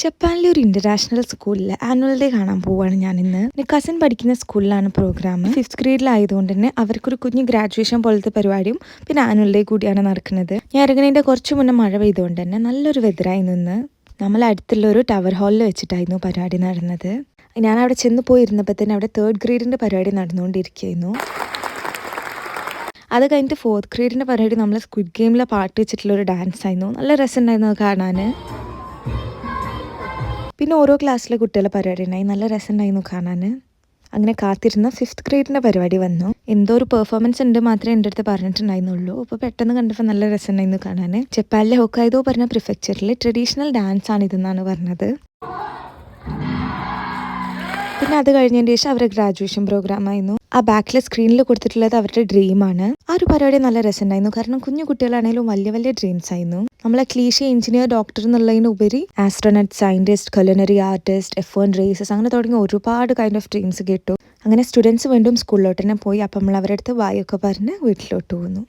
ജപ്പാനിലെ ഒരു ഇന്റർനാഷണൽ സ്കൂളിൽ ആനുവൽ ഡേ കാണാൻ പോവുകയാണ് ഞാൻ ഇന്ന്. എൻ്റെ കസിൻ പഠിക്കുന്ന സ്കൂളിലാണ് പ്രോഗ്രാം. 5th ഗ്രേഡിലായതുകൊണ്ട് തന്നെ അവർക്കൊരു കുഞ്ഞ് ഗ്രാജുവേഷൻ പോലത്തെ പരിപാടിയും പിന്നെ ആനുവൽ ഡേ കൂടിയാണ് നടക്കുന്നത്. ഞാൻ ഇറങ്ങുന്നതിൻ്റെ കുറച്ച് മുന്നേ മഴ പെയ്തുകൊണ്ട് തന്നെ നല്ലൊരു വെതറായി നിന്ന്. നമ്മൾ അടുത്തുള്ള ഒരു ടവർ ഹാളിൽ വെച്ചിട്ടായിരുന്നു പരിപാടി നടന്നത്. ഞാൻ അവിടെ ചെന്ന് പോയിരുന്നപ്പോൾ തന്നെ അവിടെ 3rd ഗ്രേഡിൻ്റെ പരിപാടി നടന്നുകൊണ്ടിരിക്കുകയായിരുന്നു. അത് കഴിഞ്ഞിട്ട് 4th ഗ്രേഡിൻ്റെ പരിപാടി നമ്മൾ സ്ക്വിഡ് ഗെയിമിലെ പാട്ട് വെച്ചിട്ടുള്ള ഒരു ഡാൻസ് ആയിരുന്നു. നല്ല രസമുണ്ടായിരുന്നു അത് കാണാൻ. പിന്നെ ഓരോ ക്ലാസ്സിലെ കുട്ടികളെ പരിപാടി ഉണ്ടായി, നല്ല രസമുണ്ടായിരുന്നു കാണാൻ. അങ്ങനെ കാത്തിരുന്ന 5th ഗ്രേഡിൻ്റെ പരിപാടി വന്നു. എന്തോ ഒരു പെർഫോമൻസ് ഉണ്ട് മാത്രമേ എൻ്റെ അടുത്ത് പറഞ്ഞിട്ടുണ്ടായിരുന്നുള്ളൂ. അപ്പോൾ പെട്ടെന്ന് കണ്ടപ്പോൾ നല്ല രസമുണ്ടായിരുന്നു കാണാൻ. ജപ്പാനിലെ ഹൊക്കൈഡോ പറഞ്ഞ പ്രിഫെക്ചറിൽ ട്രഡീഷണൽ ഡാൻസ് ആണ് ഇതെന്നാണ് പറഞ്ഞത്. പിന്നെ അത് കഴിഞ്ഞതിന് ശേഷം അവരുടെ ഗ്രാജുവേഷൻ പ്രോഗ്രാം ആയിരുന്നു. ആ ബാക്കിലെ സ്ക്രീനിൽ കൊടുത്തിട്ടുള്ളത് അവരുടെ ഡ്രീമാണ്. ആ ഒരു പരിപാടി നല്ല രസമുണ്ടായിരുന്നു. കാരണം കുഞ്ഞു കുട്ടികളാണെങ്കിലും വലിയ വലിയ ഡ്രീംസ് ആയിരുന്നു. നമ്മളെ ക്ലീഷേ എഞ്ചിനീയർ, ഡോക്ടർ എന്നുള്ളതിനുപരി astronaut, scientist, culinary artist, F1 races അങ്ങനെ തുടങ്ങി ഒരുപാട് കൈൻഡ് ഓഫ് ഡ്രീംസ് കേട്ടു. അങ്ങനെ സ്റ്റുഡൻസ് വീണ്ടും സ്കൂളിലോട്ട് തന്നെ പോയി. അപ്പം നമ്മൾ അവരുടെ അടുത്ത് ബായൊക്കെ പറഞ്ഞ് വീട്ടിലോട്ട് പോകുന്നു.